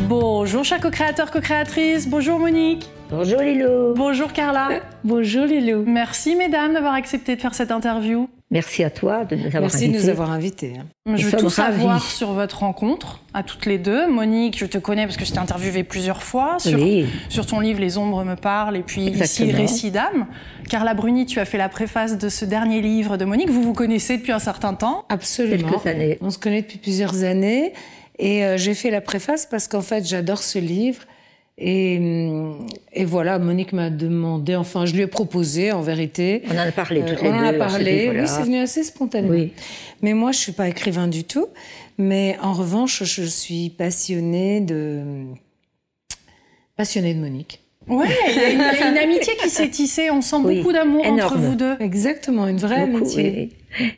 Bonjour chers co-créateurs, co-créatrices. Bonjour Monique. Bonjour Lilou. Bonjour Carla. Bonjour Lilou. Merci mesdames d'avoir accepté de faire cette interview. Merci à toi de nous avoir invités. Merci de nous avoir invités. Je veux tout savoir sur votre rencontre, à toutes les deux. Monique, je te connais parce que je t'ai interviewée plusieurs fois sur ton livre Les ombres me parlent et puis ici Récits d'âme. Carla Bruni, tu as fait la préface de ce dernier livre de Monique. Vous vous connaissez depuis un certain temps? Absolument. Quelques années. On se connaît depuis plusieurs années et j'ai fait la préface parce qu'en fait j'adore ce livre. Et voilà, Monique m'a demandé, enfin je lui ai proposé en vérité. On en a parlé toutes les deux. On en a parlé, voilà. Oui, c'est venu assez spontanément. Oui. Mais moi je suis pas écrivain du tout, mais en revanche je suis passionnée de Monique. Ouais, il y a une amitié qui s'est tissée, on sent beaucoup d'amour entre vous deux. Exactement, une vraie amitié. Oui.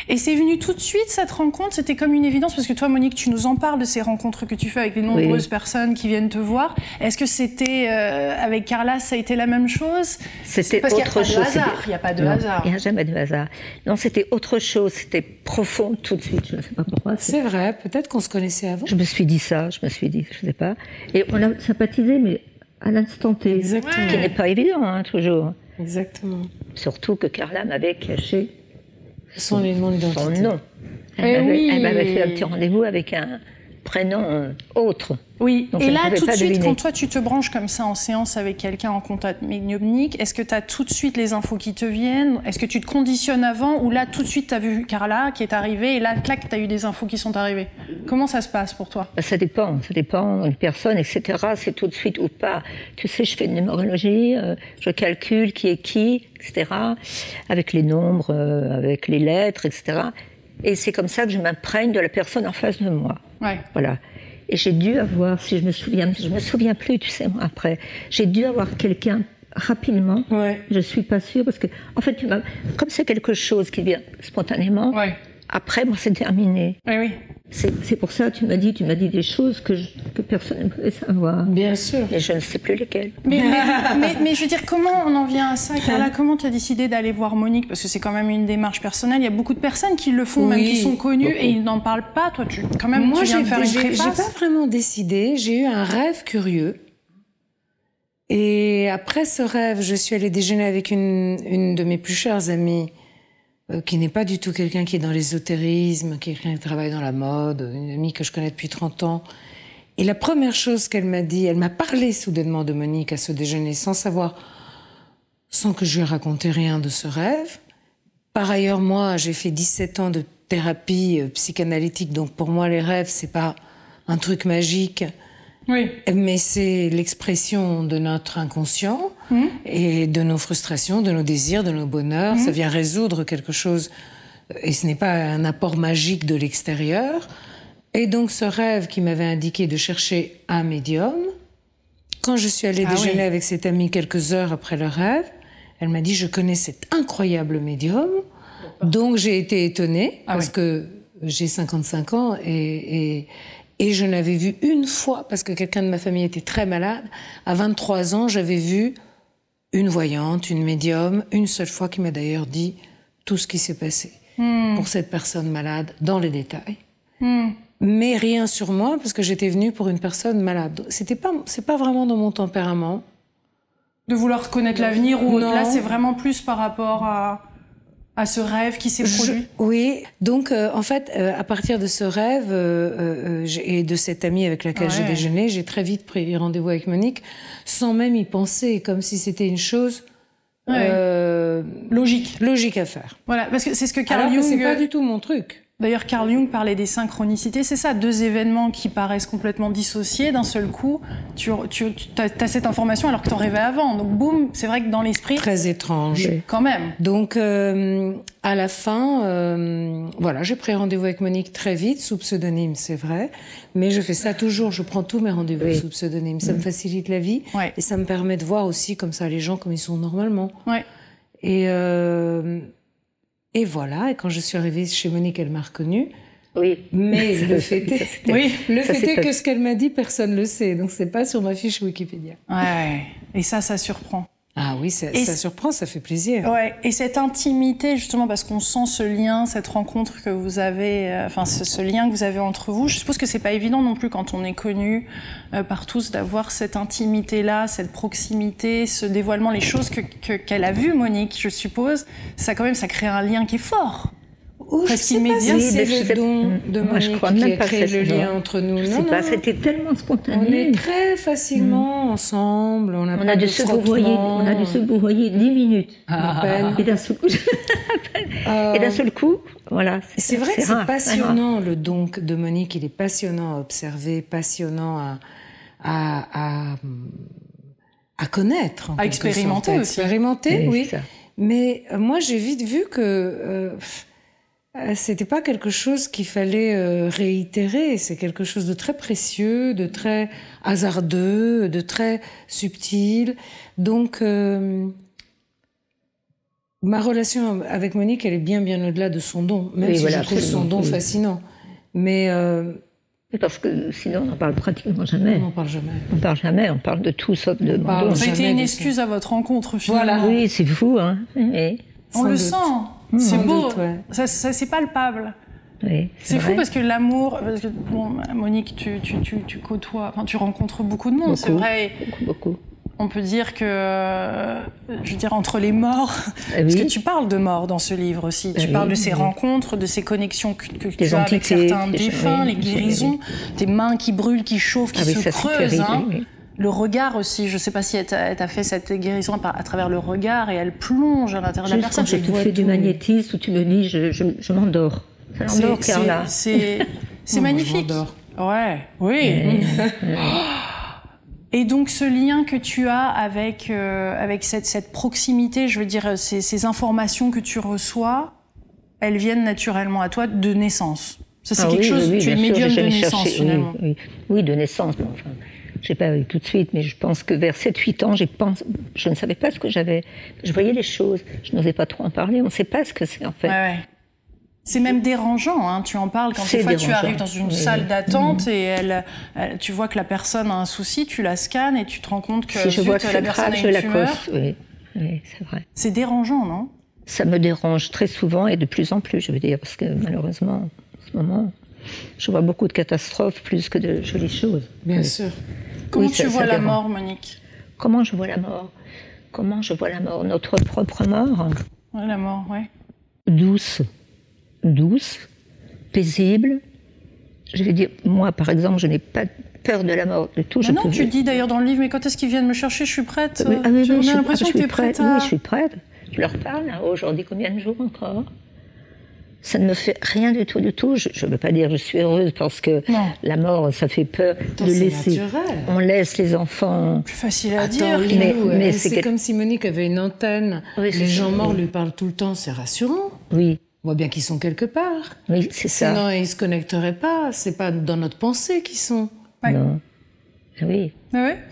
Et c'est venu tout de suite, cette rencontre, c'était comme une évidence, parce que toi, Monique, tu nous en parles de ces rencontres que tu fais avec les nombreuses personnes qui viennent te voir. Est-ce que c'était, avec Carla, ça a été la même chose? C'était autre chose. Il n'y a pas de hasard. Il n'y a jamais de hasard. Non, c'était autre chose, c'était profond tout de suite, je ne sais pas pourquoi. C'est vrai, peut-être qu'on se connaissait avant. Je me suis dit ça, je ne sais pas. Et on a sympathisé, mais à l'instant T. Exactement. Ce qui n'est pas évident, hein, toujours. Exactement. Surtout que Carla m'avait caché son nom d'identité. Son nom. Elle m'avait fait un petit rendez-vous avec un prénom autre. Oui, donc et là, tout de suite, deviner. quand toi, tu te branches comme ça en séance avec quelqu'un en contact médiumnique, est-ce que tu as tout de suite les infos qui te viennent? Est-ce que tu te conditionnes avant? Ou là, tout de suite, tu as vu Carla qui est arrivée et là, clac, tu as eu des infos qui sont arrivées? Comment ça se passe pour toi? Ça dépend une personne, etc. C'est tout de suite ou pas. Tu sais, je fais une numérologie, je calcule qui est qui, etc. Avec les nombres, avec les lettres, etc. Et c'est comme ça que je m'imprègne de la personne en face de moi. Ouais. Voilà. Et j'ai dû avoir, si je me souviens plus, tu sais, moi, après, j'ai dû avoir quelqu'un rapidement. Ouais. Je suis pas sûre parce que, en fait, comme c'est quelque chose qui vient spontanément. Ouais. Après, moi, c'est terminé. Oui, oui. C'est pour ça, tu m'as dit des choses que personne ne pouvait savoir. Bien sûr. Et je ne sais plus lesquelles. Mais je veux dire, comment on en vient à ça, Carla? Comment tu as décidé d'aller voir Monique? Parce que c'est quand même une démarche personnelle. Il y a beaucoup de personnes qui le font, même qui sont connues, et ils n'en parlent pas. Toi, tu viens de faire une préface. J'ai pas vraiment décidé. J'ai eu un rêve curieux. Et après ce rêve, je suis allée déjeuner avec une de mes plus chères amies, qui n'est pas du tout quelqu'un qui est dans l'ésotérisme, quelqu'un qui travaille dans la mode, une amie que je connais depuis 30 ans. Et la première chose qu'elle m'a dit, elle m'a parlé soudainement de Monique à ce déjeuner, sans que je lui ai raconté rien de ce rêve. Par ailleurs, moi, j'ai fait 17 ans de thérapie psychanalytique, donc pour moi, les rêves, c'est pas un truc magique. Oui. Mais c'est l'expression de notre inconscient et de nos frustrations, de nos désirs, de nos bonheurs. Ça vient résoudre quelque chose et ce n'est pas un apport magique de l'extérieur. Et donc ce rêve qui m'avait indiqué de chercher un médium, quand je suis allée déjeuner avec cette amie quelques heures après le rêve, elle m'a dit « Je connais cet incroyable médium ». Donc j'ai été étonnée parce que j'ai 55 ans et je n'avais vu une fois, parce que quelqu'un de ma famille était très malade. À 23 ans, j'avais vu une voyante, une médium, une seule fois qui m'a d'ailleurs dit tout ce qui s'est passé pour cette personne malade, dans les détails. Mais rien sur moi, parce que j'étais venue pour une personne malade. C'est pas vraiment dans mon tempérament. De vouloir connaître l'avenir ou là, c'est vraiment plus par rapport à ce rêve qui s'est produit? Oui, donc en fait, à partir de ce rêve et de cette amie avec laquelle j'ai déjeuné, j'ai très vite pris rendez-vous avec Monique, sans même y penser, comme si c'était une chose logique à faire. Voilà, parce que c'est ce que Carl Jung... Alors que c'est pas du tout mon truc. D'ailleurs, Carl Jung parlait des synchronicités. C'est ça, deux événements qui paraissent complètement dissociés. D'un seul coup, tu as cette information alors que tu en rêvais avant. Donc, boum, c'est vrai que dans l'esprit... Très étrange. Quand même. Donc, à la fin, voilà, j'ai pris rendez-vous avec Monique très vite, sous pseudonyme, c'est vrai. Mais je fais ça toujours, je prends tous mes rendez-vous sous pseudonyme. Ça me facilite la vie et ça me permet de voir aussi comme ça les gens comme ils sont normalement. Et voilà, et quand je suis arrivée chez Monique, elle m'a reconnue. Oui. Mais le fait est que ce qu'elle m'a dit, personne ne le sait. Donc c'est pas sur ma fiche Wikipédia. Ouais. Et ça surprend. Ah oui, ça surprend, ça fait plaisir. Ouais, et cette intimité, justement, parce qu'on sent ce lien, cette rencontre que vous avez, enfin, ce lien que vous avez entre vous, je suppose que c'est pas évident non plus quand on est connu par tous d'avoir cette intimité-là, cette proximité, ce dévoilement, les choses qu'elle a vues, Monique, je suppose. Ça, quand même, ça crée un lien qui est fort. Presque immédiat. C'est le don de Monique qui a créé le lien entre nous. Non, c'était tellement spontané. On est très facilement ensemble. On a dû se vouvoyer 10 minutes. Et d'un seul coup, voilà. C'est vrai que c'est passionnant, le don de Monique. Il est passionnant à observer, passionnant à connaître. À expérimenter aussi. Expérimenter, oui. Mais moi, j'ai vite vu que c'était pas quelque chose qu'il fallait réitérer. C'est quelque chose de très précieux, de très hasardeux, de très subtil. Donc, ma relation avec Monique, elle est bien au-delà de son don, même si je trouve son don fascinant. Mais parce que sinon, on n'en parle pratiquement jamais. On n'en parle jamais. On parle de tout sauf de mon don. Ça a été une excuse à votre rencontre, finalement. Voilà. Oui, c'est fou, hein. On le sent. C'est beau, ça c'est palpable. Oui, c'est fou parce que l'amour, parce que bon, Monique, tu côtoies, enfin tu rencontres beaucoup de monde, c'est vrai. Beaucoup. On peut dire que, je veux dire, entre les morts, parce que tu parles de mort dans ce livre aussi, tu parles de ces rencontres, de ces connexions que tu as avec certains défunts, les guérisons, tes mains qui brûlent, qui chauffent, qui se creusent. Le regard aussi, je ne sais pas si elle t'a fait cette guérison à travers le regard et elle plonge à l'intérieur de la personne. Quand tu fais du magnétisme où tu me dis je m'endors. Ça m'endort, Carla. C'est magnifique. Ouais, oui. Et donc ce lien que tu as avec cette proximité, je veux dire, ces informations que tu reçois, elles viennent naturellement à toi de naissance. Ça c'est quelque chose, tu es médium de naissance finalement. Oui, de naissance, bon, enfin. Je n'ai pas eu tout de suite, mais je pense que vers 7-8 ans, je ne savais pas ce que j'avais. Je voyais les choses, je n'osais pas trop en parler, on ne sait pas ce que c'est en fait. Ouais. C'est même dérangeant, hein. Tu en parles quand des fois tu arrives dans une salle d'attente et tu vois que la personne a un souci, tu la scannes et tu te rends compte que, si je vois que la personne a une tumeur. Oui, c'est vrai. C'est dérangeant, non? Ça me dérange très souvent et de plus en plus, je veux dire, parce que malheureusement, en ce moment, je vois beaucoup de catastrophes plus que de jolies choses. Bien sûr. Comment tu vois la mort, Monique? Comment je vois la mort? Comment je vois la mort? Notre propre mort? Oui, la mort, oui. Douce, paisible. Je vais dire, moi, par exemple, je n'ai pas peur de la mort du tout. Non, tu dis d'ailleurs dans le livre, mais quand est-ce qu'ils viennent me chercher? Je suis prête. Oui, j'ai l'impression que tu es prête Oui, je suis prête. Je leur parle. Aujourd'hui, combien de jours encore? Ça ne me fait rien du tout. Je ne veux pas dire que je suis heureuse parce que la mort, ça fait peur de laisser. Naturel. On laisse les enfants. Plus facile à dire. Mais c'est comme si Monique avait une antenne. Oui, les gens morts lui parlent tout le temps, c'est rassurant. Oui. On voit bien qu'ils sont quelque part. Oui, c'est ça. Sinon, ils ne se connecteraient pas. C'est pas dans notre pensée qu'ils sont. Ouais. Non. Oui.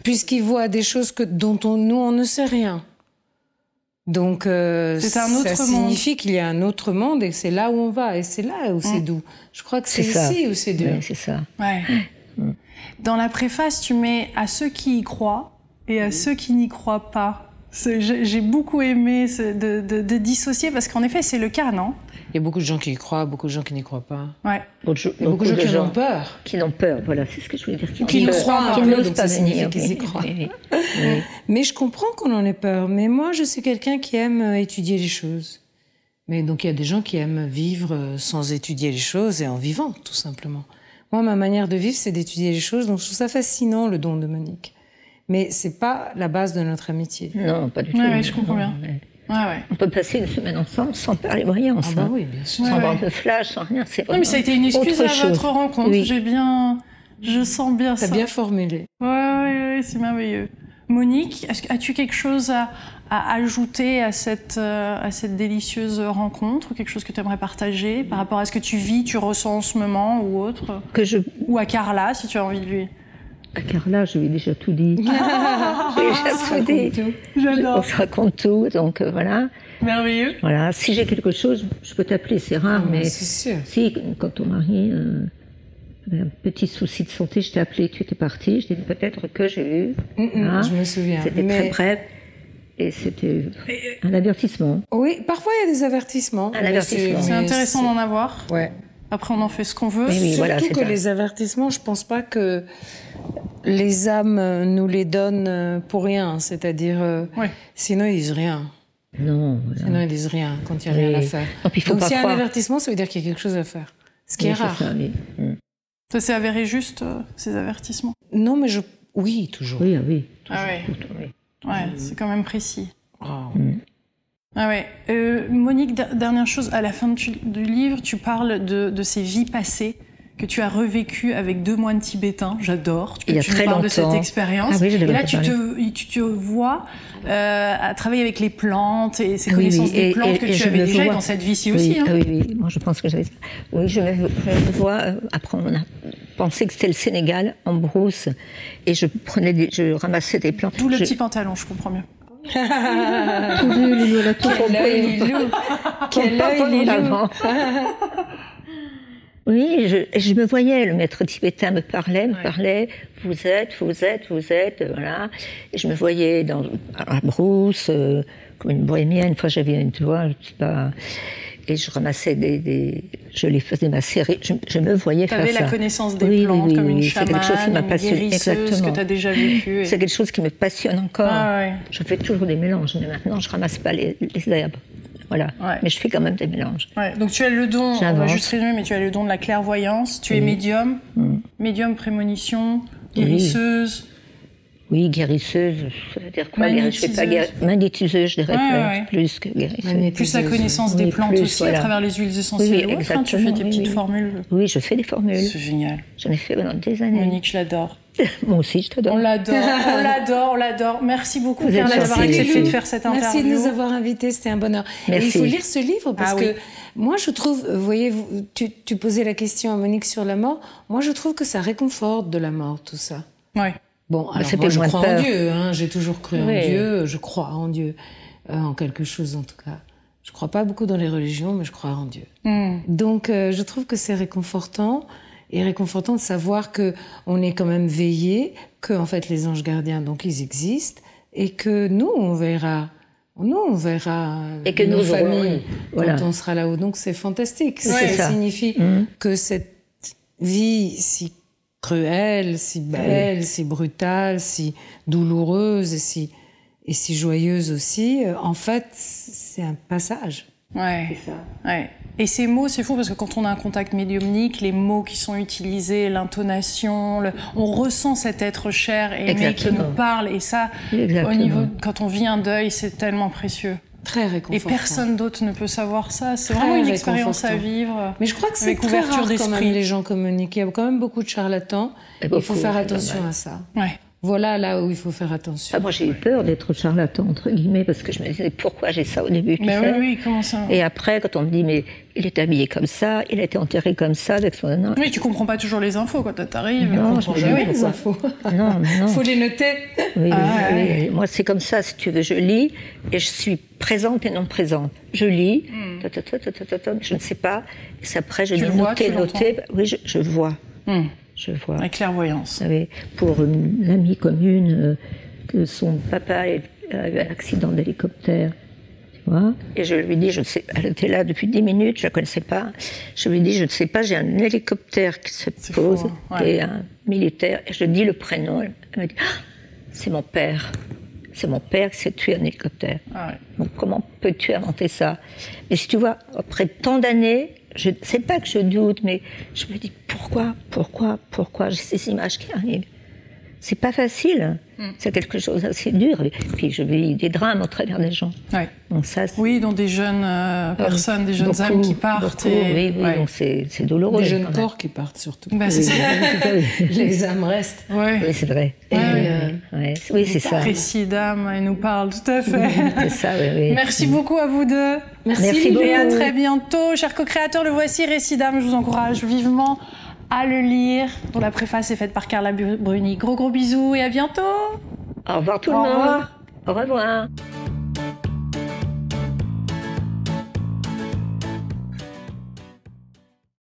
Puisqu'ils voient des choses dont nous, on ne sait rien. Donc, ça signifie qu'il y a un autre monde et c'est là où on va. Et c'est là où c'est doux. Je crois que c'est ici où c'est dur. Oui, c'est ça. Ouais. Dans la préface, tu mets à ceux qui y croient et à ceux qui n'y croient pas. J'ai beaucoup aimé de dissocier parce qu'en effet, c'est le cas, non? Il y a beaucoup de gens qui y croient, beaucoup de gens qui n'y croient pas. Ouais. Il y a beaucoup de gens qui ont peur. Qui ont peur, voilà, c'est ce que je voulais dire. Qui y croient, qui n'osent pas venir. Qu'ils y croient. Mais je comprends qu'on en ait peur. Mais moi, je suis quelqu'un qui aime étudier les choses. Mais donc, il y a des gens qui aiment vivre sans étudier les choses et en vivant, tout simplement. Moi, ma manière de vivre, c'est d'étudier les choses. Donc, je trouve ça fascinant, le don de Monique. Mais c'est pas la base de notre amitié. Non, pas du tout. Oui, je comprends bien. On peut passer une semaine ensemble sans parler rien. Ah bah oui, bien sûr. Sans avoir de flash, sans rien. C'est mais ça a été une excuse à votre rencontre. Oui. Je sens bien ça. T'as bien formulé. Oui, c'est merveilleux. Monique, as-tu quelque chose à ajouter à cette délicieuse rencontre, ou quelque chose que tu aimerais partager par rapport à ce que tu vis, tu ressens en ce moment ou autre? Ou à Carla, si tu as envie de lui. À Carla, je lui ai déjà tout dit. J'ai déjà tout dit. J'adore. On se raconte tout, donc voilà. Merveilleux. Voilà. Si j'ai quelque chose, je peux t'appeler, c'est rare, mais c'est sûr. Si, quand ton mari avait un petit souci de santé, je t'ai appelé, tu étais partie, je t'ai dit peut-être que j'ai eu. Je me souviens. C'était très bref. Et c'était un avertissement. Oui, parfois il y a des avertissements. Un avertissement. C'est intéressant d'en avoir. Ouais. Après, on en fait ce qu'on veut. Oui, voilà, surtout que les avertissements, je pense pas que les âmes nous les donnent pour rien. C'est-à-dire, sinon ils disent rien. Non. Voilà. Sinon ils disent rien quand il n'y a rien à faire. Donc s'il y a un avertissement, ça veut dire qu'il y a quelque chose à faire. Ce qui est rare. Ça s'est avéré juste, ces avertissements? Non, mais oui, toujours. Oui. Ah ouais. Ouais, c'est quand même précis. Oh. Ah ouais. Monique, dernière chose, à la fin du livre, tu parles de ces vies passées que tu as revécues avec 2 moines tibétains. J'adore que tu nous parles de cette expérience. Ah oui, et là, tu te vois à travailler avec les plantes et ces connaissances des plantes que tu avais déjà dans cette vie-ci aussi. Hein. Oui, moi je pense que j'avais ça. Oui, je me vois, après on a pensé que c'était le Sénégal, en brousse, et je ramassais des plantes. D'où le petit pantalon, je comprends mieux. Tout vu, Lilou, elle a tout compris. Quel œil, Lilou. Oui, je me voyais, le maître tibétain me parlait, vous êtes, voilà. Et je me voyais à la brousse, comme une bohémienne. Une fois, j'avais une toile, je sais pas, et je ramassais je les faisais macérer. Je me voyais faire ça. Tu avais la connaissance des plantes comme une chamane, quelque chose qui m'a passionné. Exactement. Que tu as déjà vécu. C'est quelque chose qui me passionne encore. Je fais toujours des mélanges, mais maintenant, je ramasse pas les herbes. Voilà, mais je fais quand même des mélanges. Donc tu as le don, on va juste résumer, mais tu as le don de la clairvoyance, tu es médium, médium prémonition, guérisseuse. Oui, guérisseuse, ça veut dire quoi? Je fais pas magnétiseuse, je dirais plus que guérisseuse. Plus la connaissance des plantes aussi, à travers les huiles essentielles. Exactement. Tu fais tes petites formules. Oui, je fais des formules. C'est génial. J'en ai fait pendant des années. Monique, je l'adore. Moi aussi, je t'adore. On l'adore. Merci beaucoup, Carla, d'avoir accepté de faire cette interview. Merci de nous avoir invités, c'était un bonheur. Merci. Et il faut lire ce livre parce que moi, je trouve, vous voyez, tu posais la question à Monique sur la mort. Moi, je trouve que ça réconforte de la mort, tout ça. Oui. Bon, alors moi, je crois en Dieu, hein, j'ai toujours cru en Dieu, je crois en Dieu, en quelque chose en tout cas. Je crois pas beaucoup dans les religions, mais je crois en Dieu. Donc, je trouve que c'est réconfortant. Et réconfortant de savoir que on est quand même veillé, que en fait les anges gardiens donc ils existent et que nous on verra et que nos nous familles quand on sera là-haut. Donc c'est fantastique. Ça signifie que cette vie si cruelle, si belle, si brutale, si douloureuse et si joyeuse aussi, en fait c'est un passage. C'est ça. Et ces mots, c'est fou parce que quand on a un contact médiumnique, les mots qui sont utilisés, l'intonation, on ressent cet être cher et aimé qui nous parle. Et ça, au niveau, quand on vit un deuil, c'est tellement précieux. Très réconfortant. Et personne d'autre ne peut savoir ça. C'est vraiment une expérience à vivre. Mais je crois que c'est très rare quand même les gens communiquent. Il y a quand même beaucoup de charlatans. Il faut faire attention à ça. Voilà là où il faut faire attention. Moi, j'ai eu peur d'être charlatan, entre guillemets, parce que je me disais pourquoi j'ai ça au début. Oui, comment ça? Et après, quand on me dit, mais il est habillé comme ça, il a été enterré comme ça, avec son... Non. Oui, tu comprends pas toujours les infos quand t'arrives. Non, je comprends jamais les infos. Non. Faut les noter. Oui. Moi, c'est comme ça, si tu veux. Je lis et je suis présente et non présente. Je lis, je ne sais pas. Et après, je dis noter. Oui, je vois. Je vois. La clairvoyance. Vous savez, pour une amie commune, que son papa a eu un accident d'hélicoptère, tu vois. Et je lui dis, je ne sais, elle était là depuis 10 minutes, je ne la connaissais pas. Je lui dis, je ne sais pas, j'ai un hélicoptère qui se pose, et un militaire, et je dis le prénom. Elle me dit, c'est mon père. C'est mon père qui s'est tué en hélicoptère. Donc comment peux-tu inventer ça? Et si tu vois, après tant d'années, je ne sais pas que je doute, mais je me dis pourquoi j'ai ces images qui arrivent. C'est pas facile, c'est quelque chose d'assez dur. Et puis je vis des drames au travers des gens. Donc ça, dont des jeunes personnes, des jeunes âmes qui partent. Oui, donc c'est douloureux. Des jeunes corps qui partent surtout. Les âmes restent. Oui, c'est vrai. Oui, c'est ça. Récidam, elle nous parle, tout à fait. C'est ça, oui. Merci beaucoup à vous deux. Merci beaucoup. Et à très bientôt. Chers co-créateurs, le voici, Récidam. Je vous encourage vivement à le lire, dont la préface est faite par Carla Bruni. Gros bisous et à bientôt. Au revoir tout le monde. Au revoir.